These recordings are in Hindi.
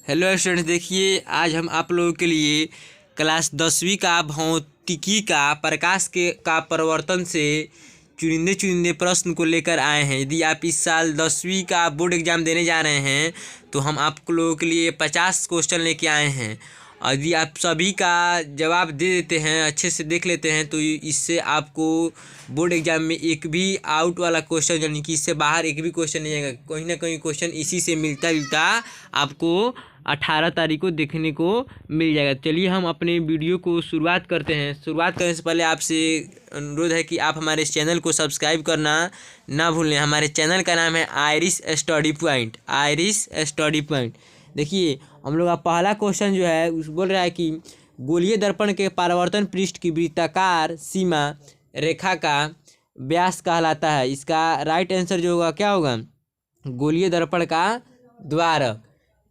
हेलो स्टूडेंट्स, देखिए आज हम आप लोगों के लिए क्लास 10वीं का भौतिकी का प्रकाश के का प्रवर्तन से चुनिंदे चुनिंदे प्रश्न को लेकर आए हैं। यदि आप इस साल 10वीं का बोर्ड एग्ज़ाम देने जा रहे हैं तो हम आप लोगों के लिए 50 क्वेश्चन लेके आए हैं। और यदि आप सभी का जवाब दे देते हैं, अच्छे से देख लेते हैं, तो इससे आपको बोर्ड एग्जाम में एक भी आउट वाला क्वेश्चन, यानी कि इससे बाहर एक भी क्वेश्चन नहीं आएगा। कहीं ना कहीं क्वेश्चन इसी से मिलता जुलता आपको 18 तारीख को देखने को मिल जाएगा। चलिए हम अपने वीडियो को शुरुआत करते हैं। शुरुआत करने से पहले आपसे अनुरोध है कि आप हमारे चैनल को सब्सक्राइब करना ना भूलें। हमारे चैनल का नाम है Irish study point. Irish study point. देखिए हम लोग का पहला क्वेश्चन जो है उस बोल रहा है कि गोलीय दर्पण के परावर्तन पृष्ठ की वृत्ताकार सीमा रेखा का व्यास कहलाता है। इसका राइट आंसर जो होगा क्या होगा? गोलीय दर्पण का द्वारक।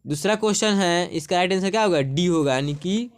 दूसरा क्वेश्चन है, इसका राइट आंसर क्या होगा? डी होगा। यानी कि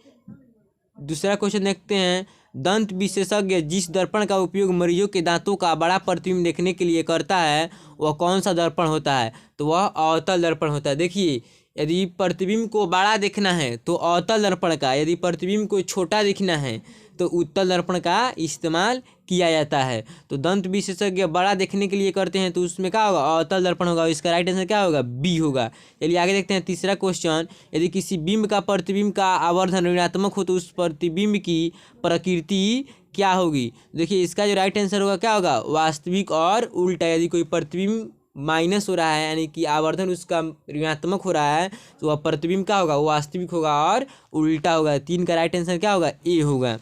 दूसरा क्वेश्चन देखते हैं, दंत विशेषज्ञ जिस दर्पण का उपयोग मरीजों के दांतों का बड़ा प्रतिबिंब देखने के लिए करता है वह कौन सा दर्पण होता है? तो वह अवतल दर्पण होता है। देखिए यदि प्रतिबिंब को बड़ा देखना है तो अवतल दर्पण का, यदि प्रतिबिंब को छोटा देखना है तो उत्तल दर्पण का इस्तेमाल किया जाता है। तो दंत विशेषज्ञ बड़ा देखने के लिए करते हैं तो उसमें क्या होगा? अवतल दर्पण होगा। इसका राइट आंसर क्या होगा? बी होगा। चलिए आगे देखते हैं तीसरा क्वेश्चन, यदि किसी बिंब का प्रतिबिंब का आवर्धन ऋणात्मक हो तो उस प्रतिबिंब की प्रकृति क्या होगी? देखिए इसका जो राइट आंसर होगा क्या होगा? वास्तविक और उल्टा। यदि कोई प्रतिबिंब माइनस हो रहा है, यानी कि आवर्धन उसका ऋणात्मक हो रहा है, तो वह प्रतिबिंब क्या होगा? वास्तविक होगा और उल्टा होगा। 3 का राइट आंसर क्या होगा? ए होगा।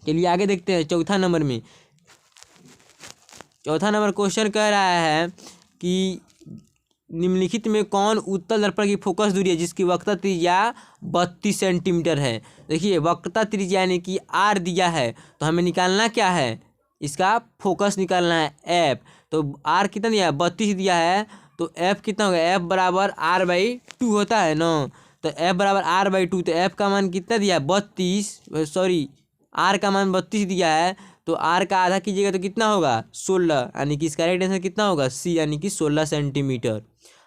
चलिए आगे देखते हैं चौथा नंबर में। चौथा नंबर क्वेश्चन कह रहा है कि निम्नलिखित में कौन उत्तल दर्पण की फोकस दूरी है जिसकी वक्रता त्रिज्या 32 सेंटीमीटर है? देखिए वक्रता त्रिज्या यानी कि आर दिया है, तो हमें निकालना क्या है? इसका फोकस निकालना है एफ। तो आर कितना दिया है? 32 दिया है, तो एफ कितना होगा? एफ बराबर आर बाई 2 होता है ना। तो एफ बराबर आर बाई 2, तो एफ का मान कितना दिया है? 32, सॉरी आर का मान 32 दिया है, तो आर का आधा कीजिएगा तो कितना होगा? 16। यानी कि इसका राइट आंसर कितना होगा? सी, यानी कि 16 सेंटीमीटर।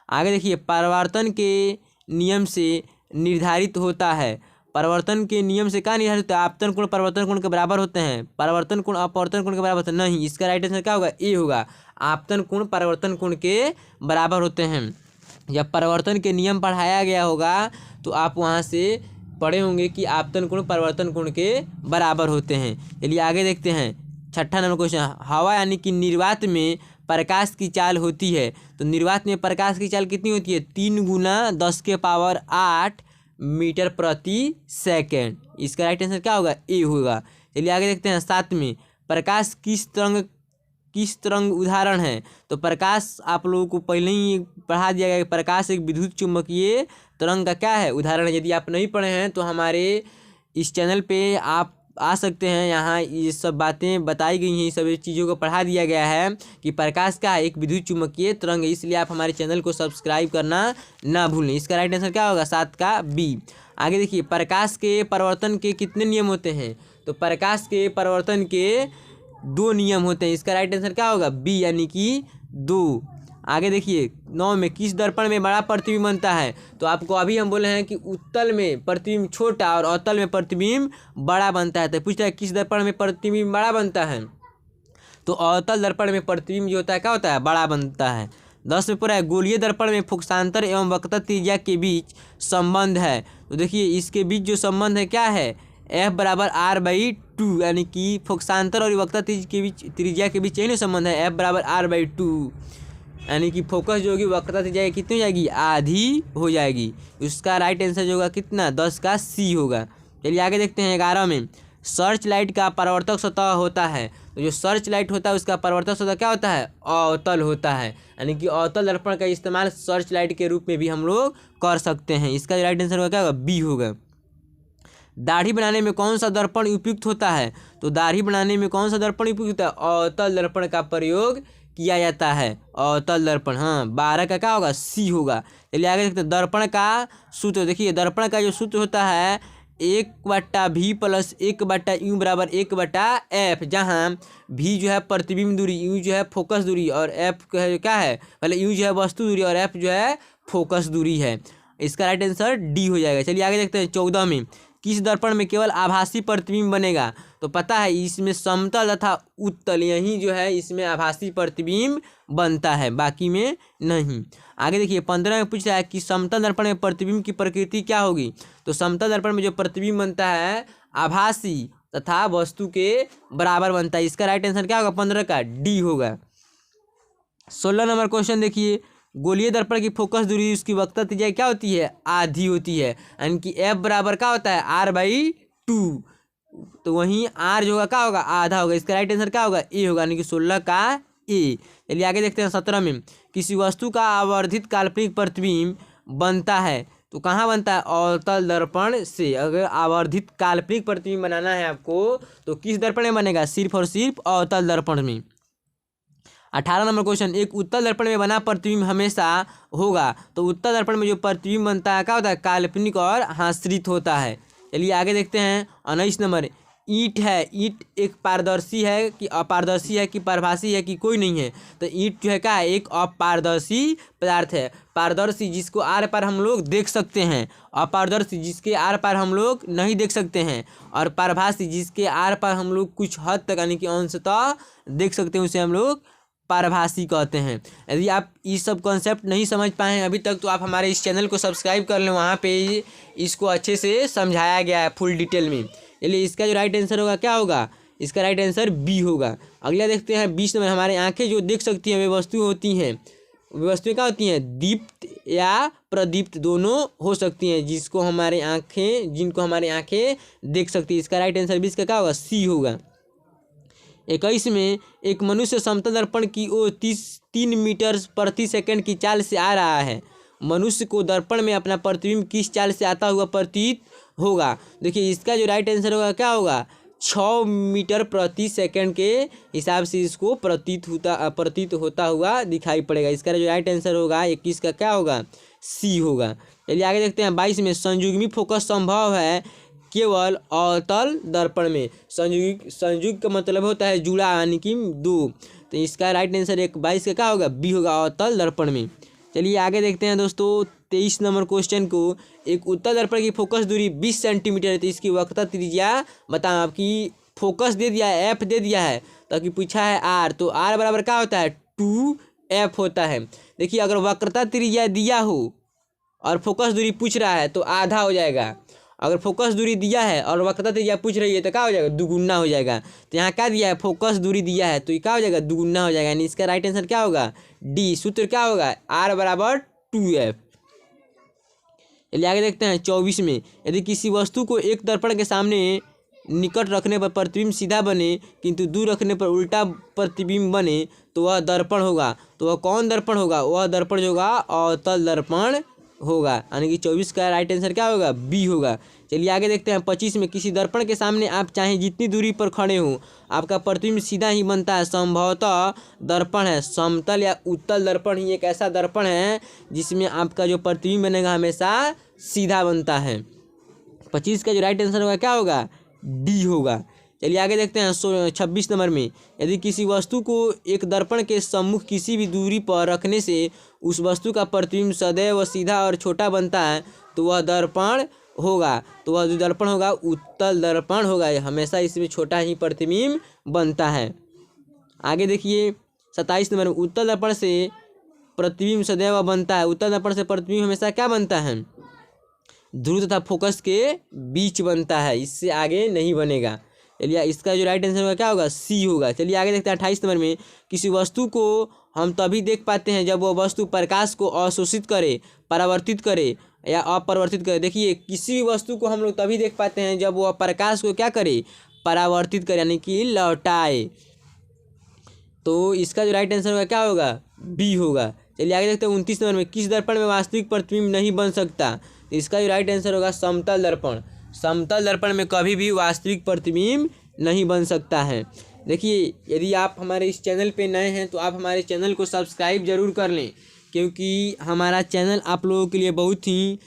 आगे देखिए, परावर्तन के नियम से निर्धारित होता है। परावर्तन के नियम से क्या निर्धारित होता है? आपतन कोण परावर्तन कोण के बराबर होते हैं। परावर्तन कोण अपवर्तन कोण के बराबर होते हैं? नहीं। इसका राइट आंसर क्या होगा? ए होगा। आपतन कोण परावर्तन कोण के बराबर होते हैं। जब परावर्तन के नियम पढ़ाया गया होगा तो आप वहाँ से पढ़े होंगे कि आपतन कोण परावर्तन कोण के बराबर होते हैं। चलिए आगे देखते हैं छठा नंबर क्वेश्चन, हवा यानी कि निर्वात में प्रकाश की चाल होती है। तो निर्वात में प्रकाश की चाल कितनी होती है? 3 × 10⁸ मीटर प्रति सेकेंड। इसका राइट आंसर क्या होगा? ए होगा। चलिए आगे देखते हैं 7 में, प्रकाश किस तरंग उदाहरण है? तो प्रकाश आप लोगों को पहले ही पढ़ा दिया गया कि प्रकाश एक विद्युत चुम्बकीय तरंग का क्या है? उदाहरण है। यदि आप नहीं पढ़े हैं तो हमारे इस चैनल पे आप आ सकते हैं, यहाँ ये सब बातें बताई गई हैं, सभी चीज़ों को पढ़ा दिया गया है कि प्रकाश का एक विद्युत चुम्बकीय तरंग है। इसलिए आप हमारे चैनल को सब्सक्राइब करना ना भूलें। इसका राइट आंसर क्या होगा? 7 का बी। आगे देखिए, प्रकाश के परावर्तन के कितने नियम होते हैं? तो प्रकाश के परावर्तन के 2 नियम होते हैं। इसका राइट आंसर क्या होगा? बी, यानी कि 2। आगे देखिए 9 में, किस दर्पण में बड़ा प्रतिबिंब बनता है? तो आपको अभी हम बोले हैं कि उत्तल में प्रतिबिंब छोटा और अवतल में प्रतिबिंब बड़ा बनता है। तो पूछता है किस दर्पण में प्रतिबिंब बड़ा बनता है? तो अवतल दर्पण में प्रतिबिंब जो होता है क्या होता है? बड़ा बनता है। 10 में पूरा है, गोलीय दर्पण में फोकसांतर एवं वक्रता त्रिज्या के बीच संबंध है। तो देखिए इसके बीच जो संबंध है क्या है? एफ बराबर आर बाई 2, यानी कि फोकसांतर और वक्रता त्रिज्या के बीच यही ना संबंध है, एफ बराबर आर बाई 2। यानी कि फोकस जो होगी वक्रता त्रिज्या कितनी हो जाएगी? आधी हो जाएगी। उसका राइट आंसर जो होगा कितना? 10 का सी होगा। चलिए आगे देखते हैं 11 में, सर्च लाइट का परावर्तक सतह होता है। तो जो सर्च लाइट होता है उसका परावर्तक सतह क्या होता है? अवतल होता है। यानी कि अवतल दर्पण का इस्तेमाल सर्च लाइट के रूप में भी हम लोग कर सकते हैं। इसका राइट आंसर होगा क्या होगा? बी होगा। दाढ़ी बनाने में कौन सा दर्पण उपयुक्त होता है? तो दाढ़ी बनाने में कौन सा दर्पण उपयुक्त होता है? अवतल दर्पण का प्रयोग किया जाता है। अवतल दर्पण, हाँ 12 का क्या होगा? सी होगा। चलिए आगे देखते हैं दर्पण का सूत्र। देखिए दर्पण का जो सूत्र होता है 1/v + 1/u बराबर 1/f, जहाँ v जो है प्रतिबिंब दूरी, u जो है फोकस दूरी और f क्या है? पहले u जो है वस्तु दूरी और f जो है फोकस दूरी है। इसका राइट आंसर डी हो जाएगा। चलिए आगे देखते हैं 14 में, किस दर्पण में केवल आभासी प्रतिबिंब बनेगा? तो पता है इसमें समतल तथा उत्तल यही जो है इसमें आभासी प्रतिबिंब बनता है, बाकी में नहीं। आगे देखिए 15 में पूछ रहा है कि समतल दर्पण में प्रतिबिंब की प्रकृति क्या होगी? तो समतल दर्पण में जो प्रतिबिंब बनता है आभासी तथा वस्तु के बराबर बनता है। इसका राइट आंसर क्या होगा? 15 का डी होगा। 16 नंबर क्वेश्चन देखिए, गोलीय दर्पण की फोकस दूरी उसकी वक्रता त्रिज्या क्या होती है? आधी होती है, यानी कि एफ बराबर क्या होता है? R/2। तो वहीं आर जो होगा क्या होगा? आधा होगा। इसका राइट आंसर क्या होगा? ए होगा, यानी कि 16 का ए। चलिए आगे देखते हैं 17 में, किसी वस्तु का आवर्धित काल्पनिक प्रतिबिंब बनता है तो कहाँ बनता है? अवतल दर्पण से। अगर आवर्धित काल्पनिक प्रतिबिंब बनाना है आपको तो किस दर्पण में बनेगा? सिर्फ और सिर्फ अवतल दर्पण में। 18 नंबर क्वेश्चन, एक उत्तल दर्पण में बना प्रतिबिंब हमेशा होगा तो उत्तल दर्पण में जो प्रतिबिंब बनता है क्या होता है? काल्पनिक और आश्रित होता है। चलिए आगे देखते हैं 19 नंबर, ईंट है, ईंट एक पारदर्शी है कि अपारदर्शी है कि पारभासी है कि कोई नहीं है? तो ईंट जो है क्या है? एक अपारदर्शी पदार्थ है। पारदर्शी जिसको आर पार हम लोग देख सकते हैं, अपारदर्शी जिसके आर पार हम लोग नहीं देख सकते हैं, और पारभासी जिसके आर पार हम लोग कुछ हद तक यानी कि अंशतः देख सकते हैं, उसे हम लोग पारभासी कहते हैं। यदि आप ये सब कॉन्सेप्ट नहीं समझ पाए हैं अभी तक तो आप हमारे इस चैनल को सब्सक्राइब कर लें, वहाँ पे इसको अच्छे से समझाया गया है फुल डिटेल में। चलिए इसका जो राइट आंसर होगा क्या होगा? इसका राइट आंसर बी होगा। अगला देखते हैं 20 नंबर, हमारे आंखें जो देख सकती हैं वे वस्तु होती हैं, वे वस्तुएं क्या होती हैं? दीप्त या प्रदीप्त दोनों हो सकती हैं, जिनको हमारे आंखें देख सकती है। इसका राइट आंसर 20 का क्या होगा? सी होगा। 21 में, एक मनुष्य समतल दर्पण की ओर 3 मीटर प्रति सेकंड की चाल से आ रहा है। मनुष्य को दर्पण में अपना प्रतिबिंब किस चाल से आता हुआ प्रतीत होगा? देखिए इसका जो राइट आंसर होगा क्या होगा? 6 मीटर प्रति सेकंड के हिसाब से इसको प्रतीत होता हुआ दिखाई पड़ेगा। इसका जो राइट आंसर होगा 21 का क्या होगा? सी होगा। चलिए आगे देखते हैं 22 में, संयुग्मी फोकस संभव है केवल अवतल दर्पण में। संयुग का मतलब होता है जुड़ा, यानी कि दो। तो इसका राइट आंसर 22 का क्या होगा? बी होगा, अवतल दर्पण में। चलिए आगे देखते हैं दोस्तों 23 नंबर क्वेश्चन को, एक उत्तल दर्पण की फोकस दूरी 20 सेंटीमीटर है तो इसकी वक्रता त्रिज्या बताओ। आपकी फोकस दे दिया है, एफ दे दिया है, ताकि पूछा है आर, तो आर बराबर क्या होता है? 2f होता है। देखिए अगर वक्रता त्रिज्या दिया हो और फोकस दूरी पूछ रहा है तो आधा हो जाएगा। अगर फोकस दूरी दिया है और वक्रता त्रिज्या पूछ रही है तो क्या हो जाएगा? दुगुना हो जाएगा। तो यहाँ क्या दिया है? फोकस दूरी दिया है तो ये क्या हो जाएगा? दुगुना हो जाएगा, यानी इसका राइट आंसर क्या होगा? डी। सूत्र क्या होगा? आर बराबर 2f। चलिए आगे देखते हैं 24 में, यदि किसी वस्तु को एक दर्पण के सामने निकट रखने पर प्रतिबिंब सीधा बने किंतु दूर रखने पर उल्टा प्रतिबिंब बने तो वह दर्पण होगा। तो वह कौन दर्पण होगा? वह दर्पण जो होगा अवतल दर्पण होगा, यानी कि 24 का राइट आंसर क्या होगा? बी होगा। चलिए आगे देखते हैं 25 में, किसी दर्पण के सामने आप चाहे जितनी दूरी पर खड़े हो आपका प्रतिबिंब सीधा ही बनता है। संभवतः दर्पण है समतल या उत्तल दर्पण ही एक ऐसा दर्पण है जिसमें आपका जो प्रतिबिंब बनेगा हमेशा सीधा बनता है। 25 का जो राइट आंसर होगा क्या होगा? डी होगा। चलिए आगे देखते हैं 26 नंबर में, यदि किसी वस्तु को एक दर्पण के सम्मुख किसी भी दूरी पर रखने से उस वस्तु का प्रतिबिंब सदैव सीधा और छोटा बनता है तो वह दर्पण होगा। तो वह जो दर्पण होगा उत्तल दर्पण होगा, हमेशा इसमें छोटा ही प्रतिबिंब बनता है। आगे देखिए 27 नंबर में, उत्तल दर्पण से प्रतिबिंब सदैव बनता है। उत्तल दर्पण से प्रतिबिंब हमेशा क्या बनता है? ध्रुव तथा फोकस के बीच बनता है, इससे आगे नहीं बनेगा। चलिए इसका जो राइट आंसर होगा क्या होगा? सी होगा। चलिए आगे देखते हैं 28 नंबर में, किसी वस्तु को हम तभी देख पाते हैं जब वह वस्तु प्रकाश को अवशोषित करे, परावर्तित करे या अपरिवर्तित करे। देखिए किसी भी वस्तु को हम लोग तभी देख पाते हैं जब वह प्रकाश को क्या करे? परावर्तित करे, यानी कि लौटाए। तो इसका जो राइट आंसर होगा क्या होगा? बी होगा। चलिए आगे देखते हैं 29 नंबर में, किस दर्पण में वास्तविक प्रतिबिंब नहीं बन सकता? इसका जो राइट आंसर होगा समतल दर्पण। समतल दर्पण में कभी भी वास्तविक प्रतिबिंब नहीं बन सकता है। देखिए यदि आप हमारे इस चैनल पे नए हैं तो आप हमारे चैनल को सब्सक्राइब जरूर कर लें, क्योंकि हमारा चैनल आप लोगों के लिए बहुत ही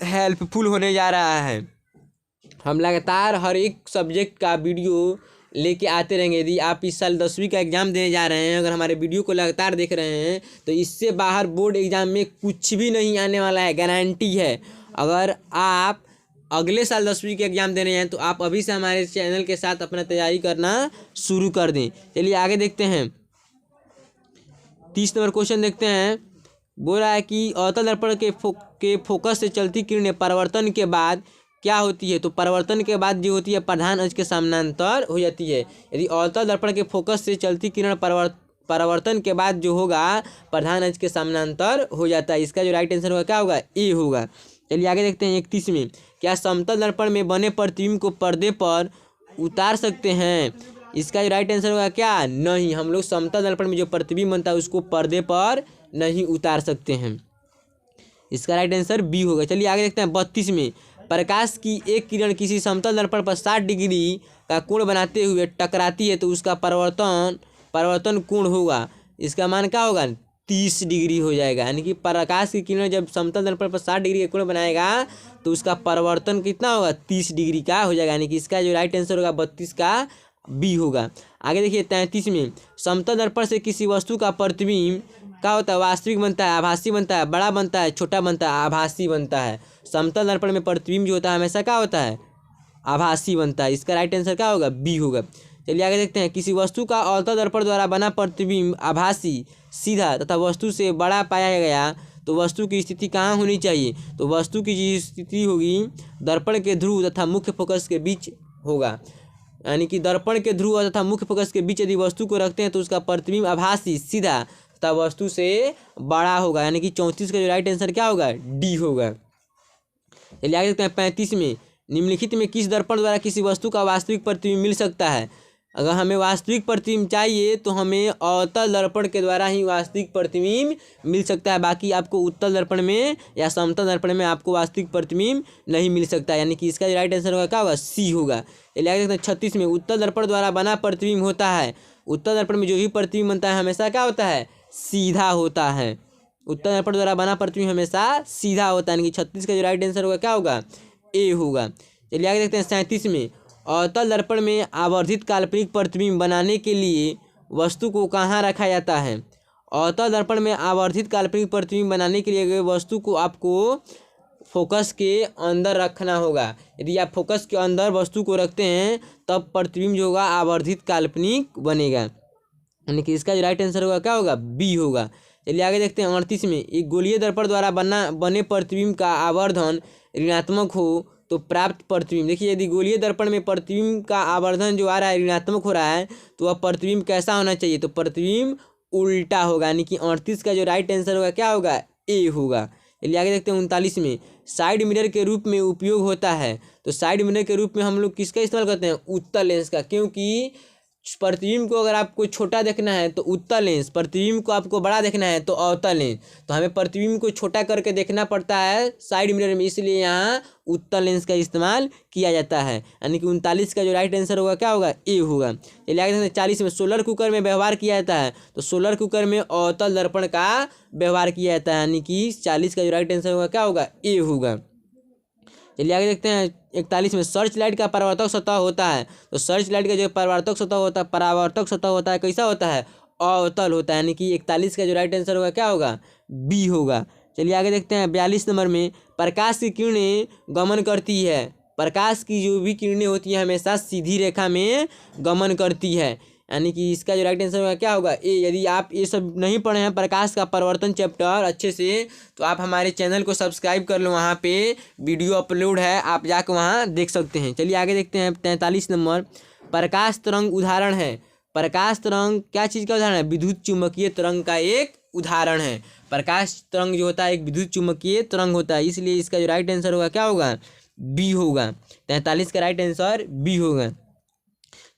हेल्पफुल होने जा रहा है। हम लगातार हर एक सब्जेक्ट का वीडियो लेके आते रहेंगे। यदि आप इस साल 10वीं का एग्ज़ाम देने जा रहे हैं, अगर हमारे वीडियो को लगातार देख रहे हैं, तो इससे बाहर बोर्ड एग्ज़ाम में कुछ भी नहीं आने वाला है, गारंटी है। अगर आप अगले साल 10वीं के एग्ज़ाम देने हैं तो आप अभी से हमारे चैनल के साथ अपना तैयारी करना शुरू कर दें। चलिए आगे देखते हैं, 30 नंबर क्वेश्चन देखते हैं। बोल रहा है कि अवतल दर्पण के फोकस से चलती किरणें परावर्तन के बाद क्या होती है। तो परावर्तन के बाद जो होती है प्रधान अक्ष के समानांतर हो जाती है। यदि अवतल दर्पण के फोकस से चलती किरण परावर्तन के बाद जो होगा प्रधान अक्ष के समानांतर हो जाता है। इसका जो राइट आंसर होगा क्या होगा, ए होगा। चलिए आगे देखते हैं 31 में, क्या समतल दर्पण में बने प्रतिबिंब को पर्दे पर उतार सकते हैं। इसका जो राइट आंसर होगा क्या, नहीं। हम लोग समतल दर्पण में जो प्रतिबिंब बनता है उसको पर्दे पर नहीं उतार सकते हैं। इसका राइट आंसर बी होगा। चलिए आगे देखते हैं 32 में, प्रकाश की एक किरण किसी समतल दर्पण पर 60 डिग्री का कोण बनाते हुए टकराती है तो उसका परावर्तन कोण होगा। इसका मान क्या होगा, 30 डिग्री हो जाएगा। यानी कि प्रकाश की किरण जब समतल दर्पण पर 60 डिग्री का कोण बनाएगा तो उसका परावर्तन कितना होगा, 30 डिग्री का हो जाएगा। यानी कि इसका जो राइट आंसर होगा 32 का बी होगा। आगे देखिए 33 में, समतल दर्पण से किसी वस्तु का प्रतिबिंब क्या होता है, वास्तविक बनता है, आभासी बनता है, बड़ा बनता है, छोटा बनता है, आभासी बनता है। समतल दर्पण में प्रतिबिंब जो होता है हमेशा क्या होता है, आभासी बनता है। इसका राइट आंसर क्या होगा, बी होगा। चलिए आगे देखते हैं, किसी वस्तु का अवतल दर्पण द्वारा बना प्रतिबिंब आभासी, सीधा तथा वस्तु से बड़ा पाया गया तो वस्तु की स्थिति कहाँ होनी चाहिए। तो वस्तु की जो स्थिति होगी दर्पण के ध्रुव तथा मुख्य फोकस के बीच होगा। यानी कि दर्पण के ध्रुव तथा मुख्य फोकस के बीच यदि वस्तु को रखते हैं तो उसका प्रतिबिंब आभासी, सीधा तथा वस्तु से बड़ा होगा। यानी कि 34 का जो राइट आंसर क्या होगा, डी होगा। चलिए आगे देखते हैं 35 में, निम्नलिखित में किस दर्पण द्वारा किसी वस्तु का वास्तविक प्रतिबिंब मिल सकता है। अगर हमें वास्तविक प्रतिबिंब चाहिए तो हमें अवतल दर्पण के द्वारा ही वास्तविक प्रतिबिंब मिल सकता है। बाकी आपको उत्तल दर्पण में या समतल दर्पण में आपको वास्तविक प्रतिबिंब नहीं मिल सकता। यानी कि इसका राइट आंसर होगा क्या होगा, सी होगा। चलिए आगे देखते हैं 36 में, उत्तल दर्पण द्वारा बना प्रतिबिंब होता है। उत्तल दर्पण में जो भी प्रतिबिंब बनता है हमेशा क्या होता है, सीधा होता है। उत्तल दर्पण द्वारा बना प्रतिबिंब हमेशा सीधा होता है। यानी कि 36 का जो राइट आंसर होगा क्या होगा, ए होगा। चलिए आगे देखते हैं 37 में, अवतल दर्पण में आवर्धित काल्पनिक प्रतिबिंब बनाने के लिए वस्तु को कहाँ रखा जाता है। अवतल दर्पण में आवर्धित काल्पनिक प्रतिबिंब बनाने के लिए वस्तु को आपको फोकस के अंदर रखना होगा। यदि आप फोकस के अंदर वस्तु को रखते हैं तब प्रतिबिंब जो होगा आवर्धित काल्पनिक बनेगा। यानी कि इसका जो राइट आंसर होगा क्या होगा, बी होगा। चलिए आगे देखते हैं 38 में, एक गोलीय दर्पण द्वारा बने प्रतिबिंब का आवर्धन ऋणात्मक हो तो प्राप्त प्रतिबिंब। देखिए यदि गोलीय दर्पण में प्रतिबिंब का आवर्धन जो आ रहा है ऋणात्मक हो रहा है तो वह प्रतिबिंब कैसा होना चाहिए, तो प्रतिबिंब उल्टा होगा। यानी कि 38 का जो राइट आंसर होगा क्या होगा, ए होगा। चलिए आगे देखते हैं 39 में, साइड मिरर के रूप में उपयोग होता है। तो साइड मिरर के रूप में हम लोग किसका इस्तेमाल करते हैं, उत्तल लेंस का। क्योंकि प्रतिबिंब को अगर आपको छोटा देखना है तो उत्तल लेंस, प्रतिबिंब को आपको बड़ा देखना है तो अवतल लेंस। तो हमें प्रतिबिंब को छोटा करके देखना पड़ता है साइड मिरर में, इसलिए यहाँ उत्तल लेंस का इस्तेमाल किया जाता है। यानी कि 39 का जो राइट आंसर होगा क्या होगा, ए होगा। चलिए आगे देखते हैं 40 में, सोलर कुकर में व्यवहार किया जाता है। तो सोलर कुकर में अवतल दर्पण का व्यवहार किया जाता है। यानी कि 40 का जो राइट आंसर होगा क्या होगा, ए होगा। चलिए आगे देखते हैं 41 में, सर्च लाइट का परावर्तक सतह होता है। तो सर्च लाइट का जो परावर्तक सतह होता है कैसा होता है, अवतल होता है। यानी कि 41 का जो राइट आंसर होगा क्या होगा, बी होगा। चलिए आगे देखते हैं 42 नंबर में, प्रकाश की किरणें गमन करती है। प्रकाश की जो भी किरणें होती हैं हमेशा सीधी रेखा में गमन करती है। यानी कि इसका जो राइट आंसर होगा क्या होगा, ए। यदि आप ये सब नहीं पढ़े हैं प्रकाश का परावर्तन चैप्टर अच्छे से तो आप हमारे चैनल को सब्सक्राइब कर लो, वहाँ पे वीडियो अपलोड है, आप जाकर वहाँ देख सकते हैं। चलिए आगे देखते हैं 43 नंबर, प्रकाश तरंग उदाहरण है। प्रकाश तरंग क्या चीज़ का उदाहरण है, विद्युत चुम्बकीय तरंग का एक उदाहरण है। प्रकाश तरंग जो होता है एक विद्युत चुम्बकीय तरंग होता है, इसलिए इसका जो राइट आंसर होगा क्या होगा, बी होगा। 43 का राइट आंसर बी होगा।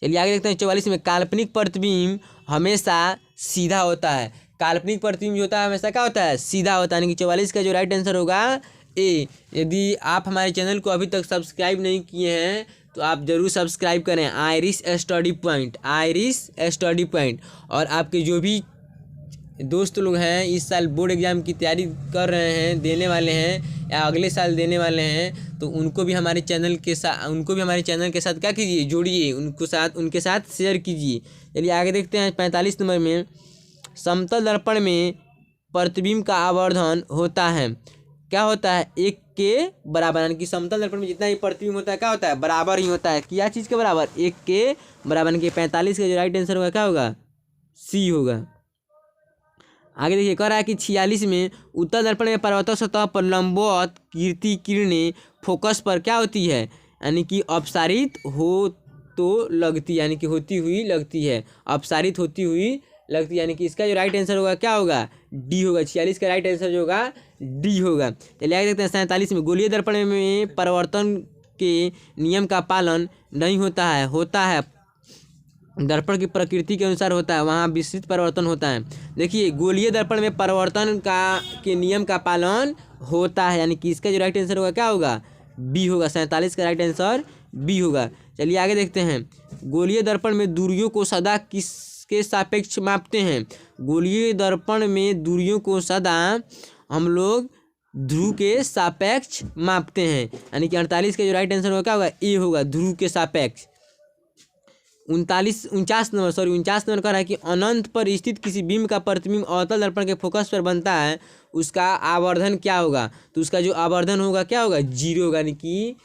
चलिए आगे देखते हैं 44 में, काल्पनिक प्रतिबिंब हमेशा सीधा होता है। काल्पनिक प्रतिबिंब जो होता है हमेशा क्या होता है, सीधा होता है। यानी कि 44 का जो राइट आंसर होगा, ए। यदि आप हमारे चैनल को अभी तक सब्सक्राइब नहीं किए हैं तो आप ज़रूर सब्सक्राइब करें, आइरिस स्टडी पॉइंट। और आपके जो भी दोस्त लोग हैं इस साल बोर्ड एग्ज़ाम की तैयारी कर रहे हैं, देने वाले हैं या अगले साल देने वाले हैं, तो उनको भी हमारे चैनल के साथ क्या कीजिए, जोड़िए, उनके साथ शेयर कीजिए। चलिए आगे देखते हैं 45 नंबर में, समतल दर्पण में प्रतिबिंब का आवर्धन होता है, क्या होता है, 1 के बराबर, यानी कि समतल दर्पण में जितना ही प्रतिबिंब होता है क्या होता है, बराबर ही होता है। क्या चीज़ के बराबर, 1 के बराबर, यानी कि 45 का जो राइट आंसर होगा क्या होगा, सी होगा। आगे देखिए कह रहा है कि 46 में, उत्तल दर्पण में परावर्तक सतह पर लंबवत गिरती किरणें फोकस पर क्या होती है, यानी कि अपसारित हो तो लगती, यानी कि होती हुई लगती है, अपसारित होती हुई लगती है, यानी कि इसका जो राइट आंसर होगा क्या होगा, डी होगा। 46 का राइट आंसर जो होगा डी होगा। चलिए आगे देखते हैं 47 में, गोलीय दर्पण में परावर्तन के नियम का पालन नहीं होता है दर्पण की प्रकृति के अनुसार होता है, वहाँ विस्तृत परिवर्तन होता है। देखिए गोलीय दर्पण में परिवर्तन के नियम का पालन होता है, यानी कि इसका जो राइट आंसर होगा क्या होगा, बी होगा। 47 का राइट आंसर बी होगा। चलिए आगे देखते हैं, गोलीय दर्पण में दूरियों को सदा किसके सापेक्ष मापते हैं, गोलीय दर्पण में दूरियों को सदा हम लोग ध्रुव के सापेक्ष मापते हैं, यानी कि 48 का जो राइट आंसर होगा क्या होगा, ए होगा, ध्रुव के सापेक्ष। 49 नंबर कह रहा है कि अनंत पर स्थित किसी बीम का प्रतिबिंब अवतल दर्पण के फोकस पर बनता है, उसका आवर्धन क्या होगा, तो उसका जो आवर्धन होगा क्या होगा, जीरो होगा, यानी कि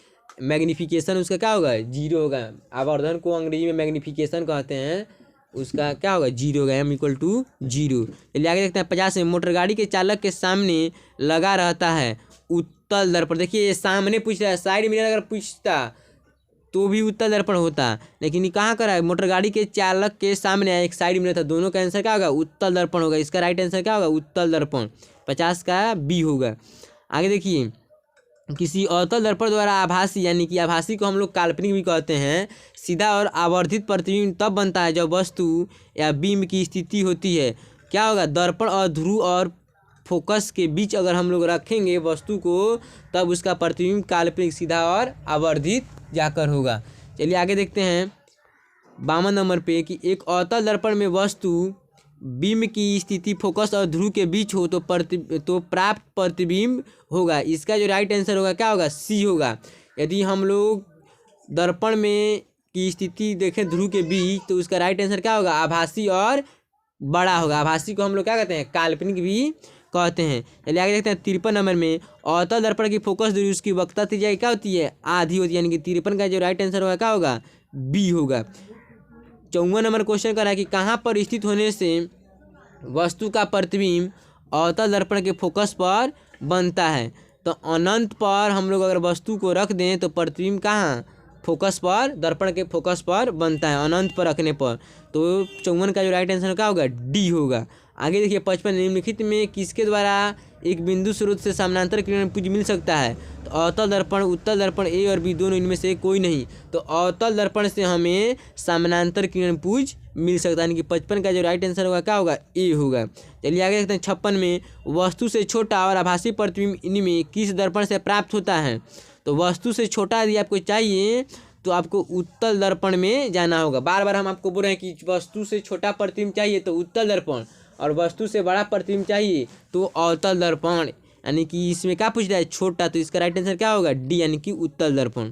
मैग्नीफिकेशन उसका क्या होगा, जीरो होगा। आवर्धन को अंग्रेजी में मैग्नीफिकेशन कहते हैं, उसका क्या होगा, जीरो होगा, m=0। चलिए आगे देखते हैं 50 में, मोटर गाड़ी के चालक के सामने लगा रहता है उत्तल दर्पण। देखिए ये सामने पूछ रहा है, साइड मिरर अगर पूछता तो भी उत्तल दर्पण होता, लेकिन ये कहाँ कर रहा है, मोटर गाड़ी के चालक के सामने एक साइड मिरर था, दोनों का आंसर क्या होगा, उत्तल दर्पण होगा। इसका राइट आंसर क्या होगा, उत्तल दर्पण। 50 का बी होगा। आगे देखिए, किसी अवतल दर्पण द्वारा आभासी, यानी कि आभासी को हम लोग काल्पनिक भी कहते हैं, सीधा और आवर्धित प्रतिबिंब तब बनता है जब वस्तु या बीम की स्थिति होती है, क्या होगा, दर्पण और ध्रुव और फोकस के बीच अगर हम लोग रखेंगे वस्तु को, तब उसका प्रतिबिंब काल्पनिक, सीधा और आवर्धित जाकर होगा। चलिए आगे देखते हैं 52 नंबर पे, कि एक अवतल दर्पण में वस्तु बीम की स्थिति फोकस और ध्रुव के बीच हो तो प्राप्त प्रतिबिंब होगा। इसका जो राइट आंसर होगा क्या होगा, सी होगा। यदि हम लोग दर्पण में की स्थिति देखें ध्रुव के बीच, तो उसका राइट आंसर क्या होगा, आभासी और बड़ा होगा। आभासी को हम लोग क्या कहते हैं, काल्पनिक भी कहते हैं। चलिए आगे देखते हैं 53 नंबर में, अवतल दर्पण की फोकस दूरी उसकी वक्रता त्रिज्या क्या होती है, आधी होती है, यानी कि 53 का जो राइट आंसर होगा क्या होगा, बी होगा। 54 नंबर क्वेश्चन कर रहा है कि कहाँ पर स्थित होने से वस्तु का प्रतिबिंब अवतल दर्पण के फोकस पर बनता है, तो अनंत पर हम लोग अगर वस्तु को रख दें तो प्रतिबिंब कहाँ, फोकस पर, दर्पण के फोकस पर बनता है, अनंत पर रखने पर। तो 54 का जो राइट आंसर क्या होगा, डी होगा। आगे देखिए 55, निम्नलिखित में किसके द्वारा एक बिंदु स्रोत से समानांतर किरण पुंज मिल सकता है, तो अवतल दर्पण, उत्तल दर्पण, ए और बी दोनों, इनमें से कोई नहीं। तो अवतल दर्पण से हमें समानांतर किरण पुंज मिल सकता है, यानी कि 55 का जो राइट आंसर होगा क्या होगा, ए होगा। चलिए आगे देखते हैं 56 में, वस्तु से छोटा और आभासी प्रतिबिंब इनमें किस दर्पण से प्राप्त होता है, तो वस्तु से छोटा यदि आपको चाहिए तो आपको उत्तल दर्पण में जाना होगा। बार बार हम आपको बोल रहे हैं कि वस्तु से छोटा प्रतिबिंब चाहिए तो उत्तल दर्पण, और वस्तु से बड़ा प्रतिबिंब चाहिए तो अवतल दर्पण, यानी कि इसमें क्या पूछ रहा है, छोटा, तो इसका राइट आंसर क्या होगा, डी, यानी कि उत्तल दर्पण।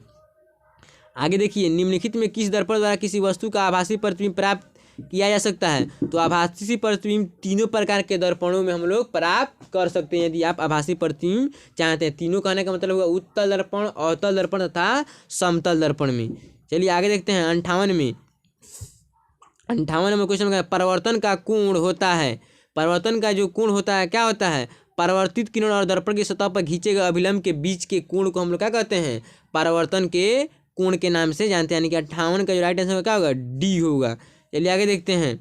आगे देखिए, निम्नलिखित में किस दर्पण द्वारा किसी वस्तु का आभासी प्रतिबिंब प्राप्त किया जा सकता है, तो आभासी प्रतिबिंब तीनों प्रकार के दर्पणों में हम लोग प्राप्त कर सकते हैं। यदि आप आभासी प्रतिबिंब चाहते हैं, तीनों कहने का मतलब होगा उत्तल दर्पण, अवतल दर्पण तथा समतल दर्पण में। चलिए आगे देखते हैं 58 में, 58 में क्वेश्चन का परिवर्तन का कोण होता है, परिवर्तन का जो कोण होता है क्या होता है, परावर्तित किरण और दर्पण की सतह पर खींचे गए अभिलंब के बीच के कोण को हम लोग क्या कहते हैं, परावर्तन के कोण के नाम से जानते हैं, यानी कि 58 का जो राइट आंसर क्या होगा, डी होगा। चलिए आगे देखते हैं,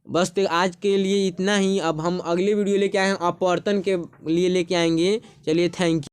बस तो आज के लिए इतना ही। अब हम अगले वीडियो लेके आए हैं, अपवर्तन के लिए लेके आएंगे। चलिए थैंक यू।